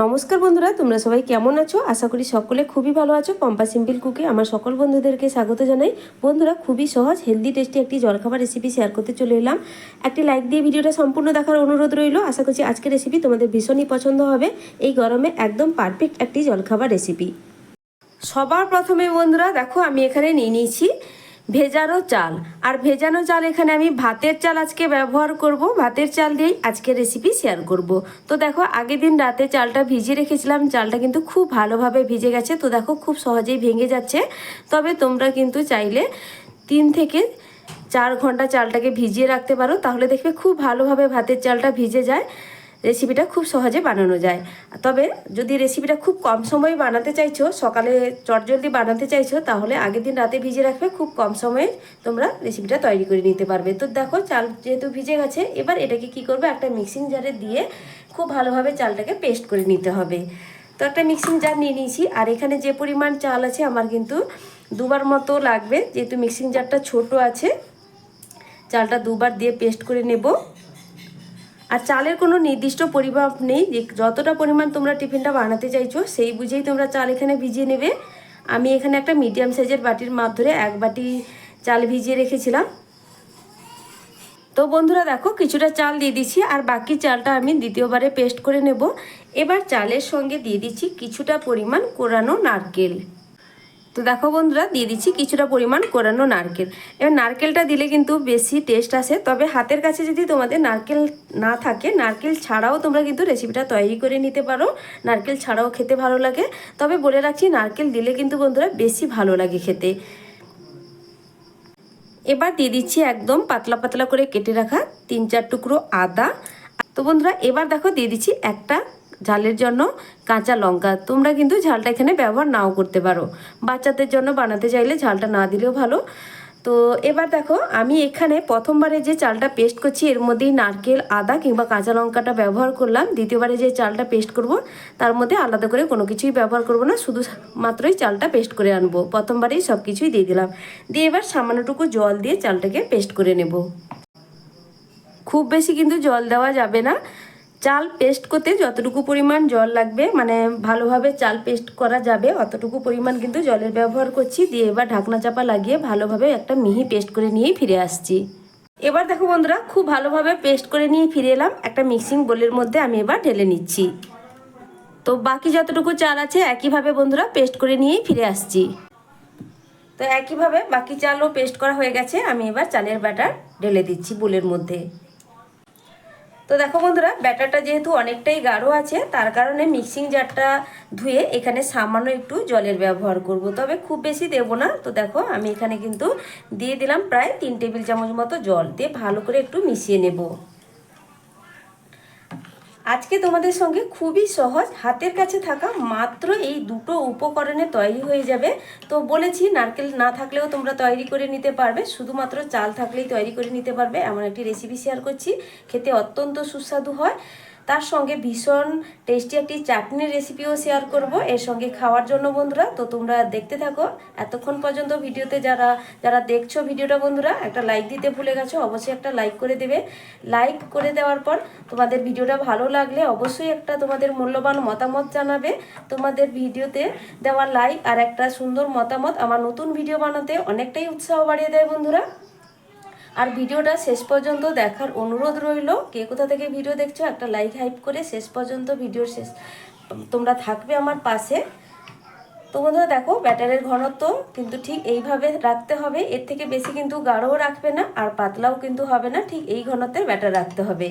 নমস্কার বন্ধুরা, তোমরা সবাই কেমন আছো? আশা করি সকলে খুবই ভালো আছো। পম্পা সিম্পল কুকে আমার সকল বন্ধুদেরকে স্বাগত জানাই। বন্ধুরা, খুবই সহজ হেলদি টেস্টি একটি জলখাবার রেসিপি শেয়ার করতে চলে এলাম। একটি লাইক দিয়ে ভিডিওটা সম্পূর্ণ দেখার অনুরোধ রইল। আশা করছি আজকের রেসিপি তোমাদের ভীষণই পছন্দ হবে। এই গরমে একদম পারফেক্ট একটি জলখাবার রেসিপি। সবার প্রথমে বন্ধুরা দেখো, আমি এখানে নিয়ে নিয়েছি ভেজানো চাল। আর ভেজানো চাল এখানে আমি ভাতের চাল আজকে ব্যবহার করব। ভাতের চাল দিয়েই আজকের রেসিপি শেয়ার করব। তো দেখো, আগের দিন রাতে চালটা ভিজিয়ে রেখেছিলাম। চালটা কিন্তু খুব ভালোভাবে ভিজে গেছে। তো দেখো, খুব সহজেই ভেঙে যাচ্ছে। তবে তোমরা কিন্তু চাইলে 3 থেকে 4 ঘন্টা চালটাকে ভিজিয়ে রাখতে পারো, তাহলে দেখবে খুব ভালোভাবে ভাতের চালটা ভিজে যায়। রেসিপিটা খুব সহজে বানানো যায়। তবে যদি রেসিপিটা খুব কম সময়ে বানাতে চাইছো, সকালে চটজলদি বানাতে চাইছো, তাহলে আগের দিন রাতে ভিজে রাখবে। খুব কম সময়ে তোমরা রেসিপিটা তৈরি করে নিতে পারবে। তো দেখো, চাল যেহেতু ভিজে গেছে, এবার এটাকে কি করবে, একটা মিক্সিং জারে দিয়ে খুব ভালোভাবে চালটাকে পেস্ট করে নিতে হবে। তো একটা মিক্সিং জার নিয়ে নিয়েছি। আর এখানে যে পরিমাণ চাল আছে আমার কিন্তু 2 বার মতো লাগবে, যেহেতু মিক্সিং জারটা ছোট আছে। চালটা 2 বার দিয়ে পেস্ট করে নেব। আর চালের কোনো নির্দিষ্ট পরিমাপ নেই, যে যতটা পরিমাণ তোমরা টিফিনটা বানাতে চাইছো সেই বুঝেই তোমরা চাল এখানে ভিজিয়ে নেবে। আমি এখানে একটা মিডিয়াম সাইজের বাটির মাপ ধরে 1 বাটি চাল ভিজিয়ে রেখেছিলাম। তো বন্ধুরা দেখো, কিছুটা চাল দিয়ে দিচ্ছি, আর বাকি চালটা আমি দ্বিতীয়বারে পেস্ট করে নেব। এবার চালের সঙ্গে দিয়ে দিচ্ছি কিছুটা পরিমাণ কোরানো নারকেল। তো দেখো বন্ধুরা, দিয়ে দিচ্ছি কিছুটা পরিমাণ কোরানো নারকেল। এবার নারকেলটা দিলে কিন্তু বেশি টেস্ট আসে। তবে হাতের কাছে যদি তোমাদের নারকেল না থাকে, নারকেল ছাড়াও তোমরা কিন্তু রেসিপিটা তৈরি করে নিতে পারো। নারকেল ছাড়াও খেতে ভালো লাগে। তবে বলে রাখছি, নারকেল দিলে কিন্তু বন্ধুরা বেশি ভালো লাগে খেতে। এবার দিয়ে দিচ্ছি একদম পাতলা পাতলা করে কেটে রাখা 3-4 টুকরো আদা। তো বন্ধুরা, এবার দেখো দিয়ে দিচ্ছি একটা ঝালের জন্য কাঁচা লঙ্কা। তোমরা কিন্তু ঝালটা এখানে ব্যবহার নাও করতে পারো। বাচ্চাদের জন্য বানাতে চাইলে ঝালটা না দিলেও ভালো। তো এবার দেখো, আমি এখানে প্রথমবারে যে চালটা পেস্ট করছি এর মধ্যেই নারকেল, আদা কিংবা কাঁচা লঙ্কাটা ব্যবহার করলাম। দ্বিতীয়বারে যে চালটা পেস্ট করব তার মধ্যে আলাদা করে কোনো কিছুই ব্যবহার করব না, শুধু মাত্রই চালটা পেস্ট করে আনবো। প্রথমবারেই সব কিছুই দিয়ে দিলাম। দিয়ে এবার সামান্যটুকু জল দিয়ে চালটাকে পেস্ট করে নেব। খুব বেশি কিন্তু জল দেওয়া যাবে না। চাল পেস্ট করতে যতটুকু পরিমাণ জল লাগবে, মানে ভালোভাবে চাল পেস্ট করা যাবে, অতটুকু পরিমাণ কিন্তু জলের ব্যবহার করছি। দিয়ে এবার ঢাকনা চাপা লাগিয়ে ভালোভাবে একটা মিহি পেস্ট করে নিয়েই ফিরে আসছি। এবার দেখো বন্ধুরা, খুব ভালোভাবে পেস্ট করে নিয়ে ফিরে এলাম। একটা মিক্সিং বোলের মধ্যে আমি এবার ঢেলে নিচ্ছি। তো বাকি যতটুকু চাল আছে একইভাবে বন্ধুরা পেস্ট করে নিয়েই ফিরে আসছি। তো একইভাবে বাকি চালও পেস্ট করা হয়ে গেছে। আমি এবার চালের ব্যাটার ঢেলে দিচ্ছি বোলের মধ্যে। তো দেখো বন্ধুরা, ব্যাটারটা যেহেতু অনেকটাই গাঢ় আছে, তার কারণে মিক্সিং জারটা ধুয়ে এখানে সামান্য একটু জলের ব্যবহার করব। তবে খুব বেশি দেব না। তো দেখো, আমি এখানে কিন্তু দিয়ে দিলাম প্রায় 3 টেবিল চামচ মতো জল। দিয়ে ভালো করে একটু মিশিয়ে নেব। আজকে তোমাদের সঙ্গে খুবই সহজ, হাতের কাছে থাকা মাত্র এই দুটো উপকরণে তৈরি হয়ে যাবে। তো বলেছি, নারকেল না থাকলেও তোমরা তৈরি করে নিতে পারবে, শুধুমাত্র চাল থাকলেই তৈরি করে নিতে পারবে। এমন একটি রেসিপি শেয়ার করছি, খেতে অত্যন্ত সুস্বাদু হয়। তার সঙ্গে ভীষণ টেস্টি একটি চাটনির রেসিপিও শেয়ার করব এর সঙ্গে খাওয়ার জন্য বন্ধুরা। তো তোমরা দেখতে থাকো। এতক্ষণ পর্যন্ত ভিডিওতে যারা দেখছো ভিডিওটা বন্ধুরা, একটা লাইক দিতে ভুলে গেছো, অবশ্যই একটা লাইক করে দেবে। লাইক করে দেওয়ার পর তোমাদের ভিডিওটা ভালো লাগলে অবশ্যই একটা তোমাদের মূল্যবান মতামত জানাবে। তোমাদের ভিডিওতে দেওয়া লাইক আর একটা সুন্দর মতামত আমার নতুন ভিডিও বানাতে অনেকটাই উৎসাহ বাড়িয়ে দেয় বন্ধুরা। আর ভিডিওটা শেষ পর্যন্ত দেখার অনুরোধ রইল। কে কোথা থেকে ভিডিও দেখছো, একটা লাইক হাইপ করে শেষ পর্যন্ত ভিডিওর শেষ তোমরা থাকবে আমার পাশে। তো বন্ধুরা দেখো, ব্যাটারের ঘনত্ব কিন্তু ঠিক এইভাবে রাখতে হবে। এর থেকে বেশি কিন্তু গাঢ়ও রাখবে না, আর পাতলাও কিন্তু হবে না। ঠিক এই ঘনত্বের ব্যাটার রাখতে হবে।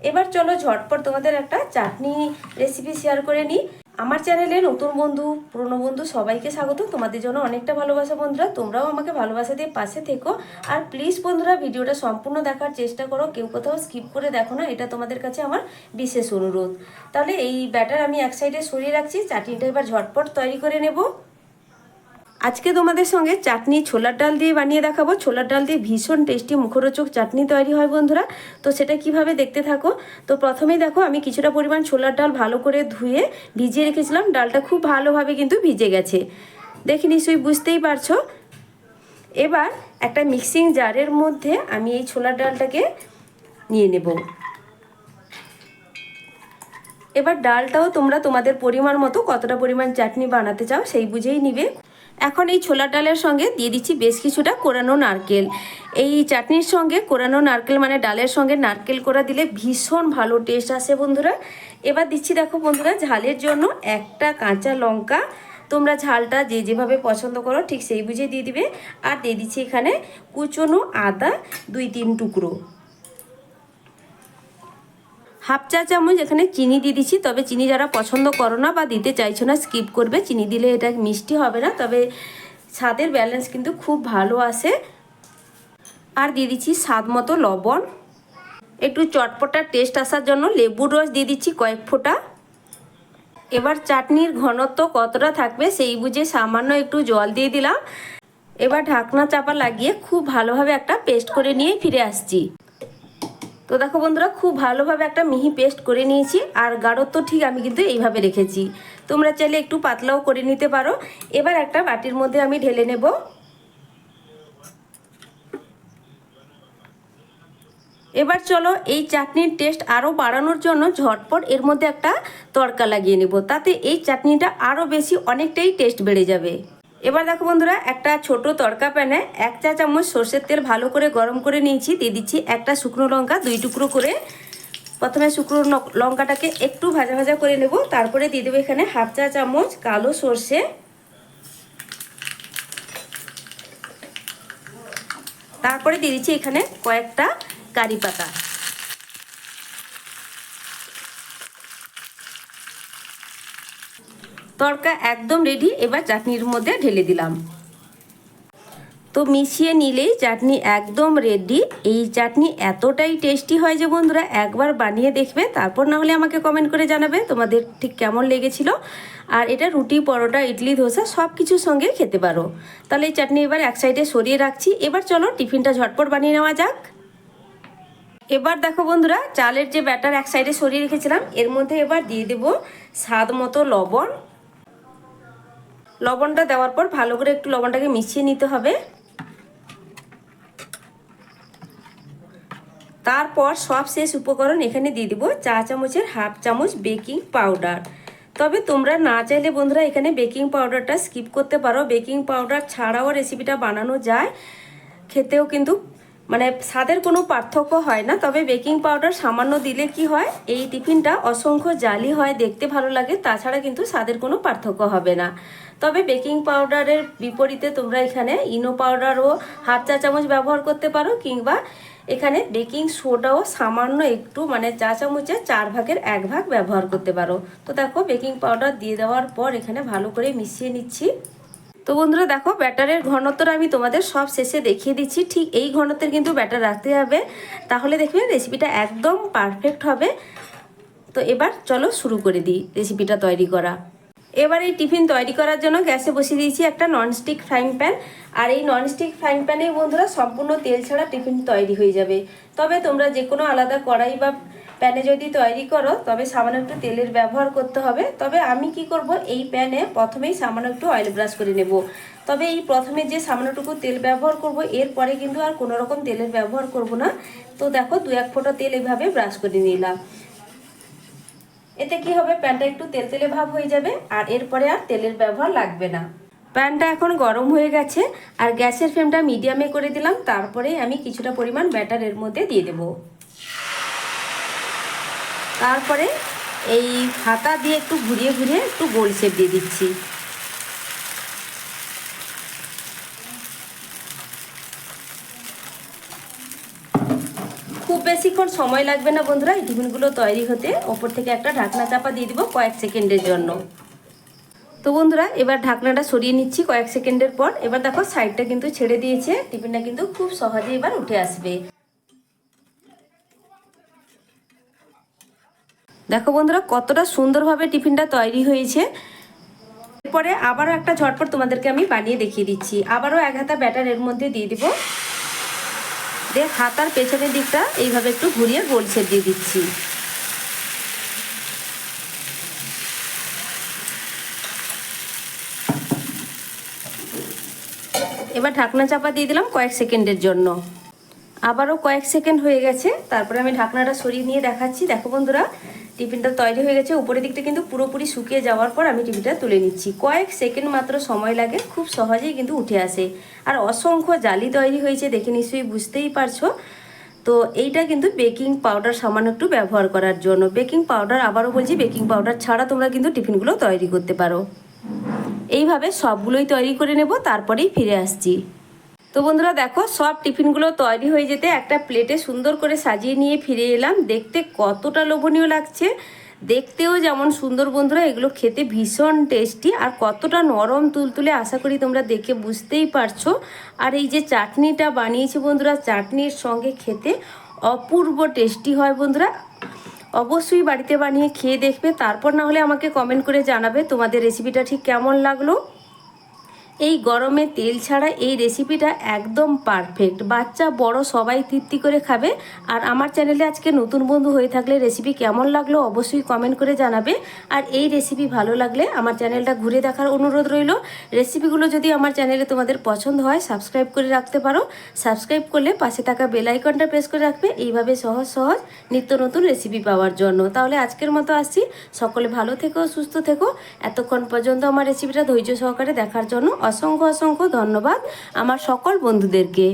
এবার চলো ঝটপট তোমাদের একটা চাটনি রেসিপি শেয়ার করে নিই। আমার চ্যানেলে নতুন বন্ধু, পুরনো বন্ধু সবাইকে স্বাগত। তোমাদের জন্য অনেকটা ভালোবাসা বন্ধুরা। তোমরাও আমাকে ভালোবাসা দিয়ে পাশে থেকো। আর প্লিজ বন্ধুরা, ভিডিওটা সম্পূর্ণ দেখার চেষ্টা করো। কেউ কোথাও স্কিপ করে দেখো না, এটা তোমাদের কাছে আমার বিশেষ অনুরোধ। তাহলে এই ব্যাটার আমি এক সাইডে সরিয়ে রাখছি। চাটনিটা এবার ঝটপট তৈরি করে নেব। আজকে তোমাদের সঙ্গে চাটনি ছোলার ডাল দিয়ে বানিয়ে দেখাবো। ছোলার ডাল দিয়ে ভীষণ টেস্টি মুখরোচক চাটনি তৈরি হয় বন্ধুরা। তো সেটা কিভাবে দেখতে থাকো। তো প্রথমেই দেখো, আমি কিছুটা পরিমাণ ছোলার ডাল ভালো করে ধুয়ে ভিজিয়ে রেখেছিলাম। ডালটা খুব ভালোভাবে কিন্তু ভিজে গেছে, দেখে নিশ্চয়ই বুঝতেই পারছো। এবার একটা মিক্সিং জারের মধ্যে আমি এই ছোলার ডালটাকে নিয়ে নেব। এবার ডালটাও তোমরা তোমাদের পরিমাণ মতো কতটা পরিমাণ চাটনি বানাতে চাও সেই বুঝেই নিবে। এখন এই ছোলার ডালের সঙ্গে দিয়ে দিচ্ছি বেশ কিছুটা কোরানো নারকেল। এই চাটনির সঙ্গে কোরানো নারকেল মানে ডালের সঙ্গে নারকেল কোড়া দিলে ভীষণ ভালো টেস্ট আসে বন্ধুরা। এবার দিচ্ছি দেখো বন্ধুরা ঝালের জন্য একটা কাঁচা লঙ্কা, তোমরা ঝালটা যে যেভাবে পছন্দ করো ঠিক সেই বুঝে দিয়ে দিবে। আর দিয়ে দিচ্ছি এখানে কুচনো আদা 2-3 টুকরো, হাফ চা চামচ এখানে চিনি দিয়ে দিচ্ছি। তবে চিনি যারা পছন্দ করো না বা দিতে চাইছো না স্কিপ করবে, চিনি দিলে এটা মিষ্টি হবে না, তবে স্বাদের ব্যালেন্স কিন্তু খুব ভালো আসে। আর দিয়ে দিচ্ছি স্বাদ মতো লবণ, একটু চটপটার টেস্ট আসার জন্য লেবুর রস দিয়ে দিচ্ছি কয়েক ফোঁটা। এবার চাটনির ঘনত্ব কতটা থাকবে সেই বুঝে সামান্য একটু জল দিয়ে দিলাম। এবার ঢাকনা চাপা লাগিয়ে খুব ভালোভাবে একটা পেস্ট করে নিয়ে ফিরে আসছি। তো দেখো বন্ধুরা খুব ভালোভাবে একটা মিহি পেস্ট করে নিয়েছি। আর গাঢ়ত্ব ঠিক আমি কিন্তু এইভাবে রেখেছি, তোমরা চাইলে একটু পাতলাও করে নিতে পারো। এবার একটা বাটির মধ্যে আমি ঢেলে নেব। এবার চলো এই চাটনির টেস্ট আরও বাড়ানোর জন্য ঝটপট এর মধ্যে একটা তড়কা লাগিয়ে নেব, তাতে এই চাটনিটা আরও বেশি অনেকটাই টেস্ট বেড়ে যাবে। এবার দেখো বন্ধুরা একটা ছোট তড়কা প্যানে 1 চা চামচ সর্ষের তেল ভালো করে গরম করে নিয়েছি। দিয়ে দিচ্ছি একটা শুকনো লঙ্কা 2 টুকরো করে। প্রথমে শুকনো লঙ্কাটাকে একটু ভাজা ভাজা করে নেব, তারপরে দিয়ে দেবো এখানে হাফ চা চামচ কালো সর্ষে, তারপরে দিয়ে দিচ্ছি এখানে কয়েকটা কারি পাতা। তড়কা একদম রেডি, এবার চাটনির মধ্যে ঢেলে দিলাম। তো মিশিয়ে নিলেই চাটনি একদম রেডি। এই চাটনি এতটাই টেস্টি হয় যে বন্ধুরা একবার বানিয়ে দেখবে, তারপর না হলে আমাকে কমেন্ট করে জানাবে তোমাদের ঠিক কেমন লেগেছিল। আর এটা রুটি, পরোটা, ইডলি, ধোসা সব কিছুর সঙ্গে খেতে পারো। তাহলে এই চাটনি এবার এক সাইডে সরিয়ে রাখছি। এবার চলো টিফিনটা ঝটপট বানিয়ে নেওয়া যাক। এবার দেখো বন্ধুরা চালের যে ব্যাটার এক সাইডে সরিয়ে রেখেছিলাম এর মধ্যে এবার দিয়ে দেবো স্বাদ মতো লবণ। লবণটা দেওয়ার পর ভালো করে একটু লবণটাকে মিশিয়ে নিতে হবে। তারপর সব শেষ উপকরণ এখানে দিয়ে দিব চা চামচের হাফ চামচ বেকিং পাউডার। তবে তোমরা না চাইলে বন্ধুরা এখানে বেকিং পাউডারটা স্কিপ করতে পারো, বেকিং পাউডার ছাড়াও রেসিপিটা বানানো যায়, খেতেও কিন্তু মানে স্বাদের কোনো পার্থক্য হয় না। তবে বেকিং পাউডার সামান্য দিলে কি হয় এই টিফিনটা অসংখ্য জালি হয়, দেখতে ভালো লাগে, তাছাড়া কিন্তু স্বাদের কোনো পার্থক্য হবে না। তবে বেকিং পাউডারের বিপরীতে তোমরা এখানে ইনো পাউডারও হাফ চা চামচ ব্যবহার করতে পারো, কিংবা এখানে বেকিং সোডাও সামান্য একটু মানে চা চামচের 4 ভাগের 1 ভাগ ব্যবহার করতে পারো। তো দেখো বেকিং পাউডার দিয়ে দেওয়ার পর এখানে ভালো করে মিশিয়ে নিচ্ছি। তো বন্ধুরা দেখো ব্যাটারের ঘনত্বটা আমি তোমাদের সব শেষে দেখিয়ে দিচ্ছি, ঠিক এই ঘনত্বের কিন্তু ব্যাটার রাখতে হবে, তাহলে দেখবে রেসিপিটা একদম পারফেক্ট হবে। তো এবার চলো শুরু করে দিই রেসিপিটা তৈরি করা। এবার এই টিফিন তৈরি করার জন্য গ্যাসে বসিয়ে দিয়েছি একটা ননস্টিক ফ্রাইং প্যান। আর এই ননস্টিক ফ্রাইং প্যানেই বন্ধুরা সম্পূর্ণ তেল ছাড়া টিফিন তৈরি হয়ে যাবে। তবে তোমরা যে কোনো আলাদা কড়াই বা প্যানে যদি তৈরি করো তবে সামান্য একটু তেলের ব্যবহার করতে হবে। তবে আমি কি করব এই প্যানে প্রথমেই সামান্য একটু অয়েল ব্রাশ করে নেব। তবে এই প্রথমে যে সামান্যটুকু তেল ব্যবহার করব এরপরে কিন্তু আর কোনো রকম তেলের ব্যবহার করব না। তো দেখো 2-1 ফোঁটা তেল এইভাবে ব্রাশ করে নিলাম। এতে কি হবে প্যানটা একটু তেলতেলে ভাব হয়ে যাবে আর এরপরে আর তেলের ব্যবহার লাগবে না। প্যানটা এখন গরম হয়ে গেছে আর গ্যাসের ফ্লেমটা মিডিয়ামে করে দিলাম। তারপরে আমি কিছুটা পরিমাণ ব্যাটার এর মধ্যে দিয়ে দেব। তারপরে এই হাতা দিয়ে একটু ঘুরিয়ে ঘুরিয়ে একটু গোল শেপ দিয়ে দিচ্ছি। খুব বেশিক্ষণ সময় লাগবে না বন্ধুরা এই টিফিনগুলো তৈরি হতে। ওপর থেকে একটা ঢাকনা চাপা দিয়ে দিব কয়েক সেকেন্ডের জন্য। তো বন্ধুরা এবার ঢাকনাটা সরিয়ে নিচ্ছি কয়েক সেকেন্ডের পর। এবার দেখো সাইডটা কিন্তু ছেড়ে দিয়েছে, টিফিনটা কিন্তু খুব সহজে এবার উঠে আসবে। দেখো বন্ধুরা কতটা সুন্দরভাবে টিফিনটা তৈরি হয়েছে। এরপরে আবারও একটা ঝটপট তোমাদেরকে আমি বানিয়ে দেখিয়ে দিচ্ছি। আবারও 1 হাতা ব্যাটার এর মধ্যে দিয়ে দিব, দিয়ে হাতার পেছনের দিকটা এইভাবে একটু ঘুরিয়ে গোল শেপ দিয়ে দিচ্ছি। এবার ঢাকনা চাপা দিয়ে দিলাম কয়েক সেকেন্ডের জন্য। আবারও কয়েক সেকেন্ড হয়ে গেছে, তারপরে আমি ঢাকনাটা সরিয়ে নিয়ে দেখাচ্ছি। দেখো বন্ধুরা টিফিনটা তৈরি হয়ে গেছে। উপরের দিকটা কিন্তু পুরোপুরি শুকিয়ে যাওয়ার পর আমি টিফিনটা তুলে নিচ্ছি। কয়েক সেকেন্ড মাত্র সময় লাগে, খুব সহজেই কিন্তু উঠে আসে। আর অসংখ্য জালি তৈরি হয়েছে, দেখে নিশ্চয়ই বুঝতেই পারছো। তো এইটা কিন্তু বেকিং পাউডার সামান্য একটু ব্যবহার করার জন্য। বেকিং পাউডার, আবারও বলছি, বেকিং পাউডার ছাড়া তোমরা কিন্তু টিফিনগুলো তৈরি করতে পারো। এইভাবে সবগুলোই তৈরি করে নেব, তারপরেই ফিরে আসছি। তো বন্ধুরা দেখো, সব টিফিনগুলো তৈরি হয়ে যেতে একটা প্লেটে সুন্দর করে সাজিয়ে নিয়ে ফিরে এলাম। দেখতে কতটা লোভনীয় লাগছে, দেখতেও যেমন সুন্দর বন্ধুরা, এগুলো খেতে ভীষণ টেস্টি আর কতটা নরম তুলতুলে, আশা করি তোমরা দেখে বুঝতেই পারছো। আর এই যে চাটনিটা বানিয়েছি বন্ধুরা, চাটনির সঙ্গে খেতে অপূর্ব টেস্টি হয় বন্ধুরা। অবশ্যই বাড়িতে বানিয়ে খেয়ে দেখবে, তারপর না হলে আমাকে কমেন্ট করে জানাবে তোমাদের রেসিপিটা ঠিক কেমন লাগলো। এই গরমে তেল ছাড়া এই রেসিপিটা একদম পারফেক্ট, বাচ্চা বড় সবাই তৃপ্তি করে খাবে। আর আমার চ্যানেলে আজকে নতুন বন্ধু হয়ে থাকলে রেসিপি কেমন লাগলো অবশ্যই কমেন্ট করে জানাবে। আর এই রেসিপি ভালো লাগলে আমার চ্যানেলটা ঘুরে দেখার অনুরোধ রইল। রেসিপিগুলো যদি আমার চ্যানেলে তোমাদের পছন্দ হয় সাবস্ক্রাইব করে রাখতে পারো। সাবস্ক্রাইব করলে পাশে থাকা বেল আইকনটা প্রেস করে রাখবে, এইভাবে সহজ সহজ নিত্য নতুন রেসিপি পাওয়ার জন্য। তাহলে আজকের মতো আসছি, সকলে ভালো থেকো, সুস্থ থেকো। এতক্ষণ পর্যন্ত আমার রেসিপিটা ধৈর্য সহকারে দেখার জন্য অসংখ্য অসংখ্য ধন্যবাদ আমার সকল বন্ধুদেরকে।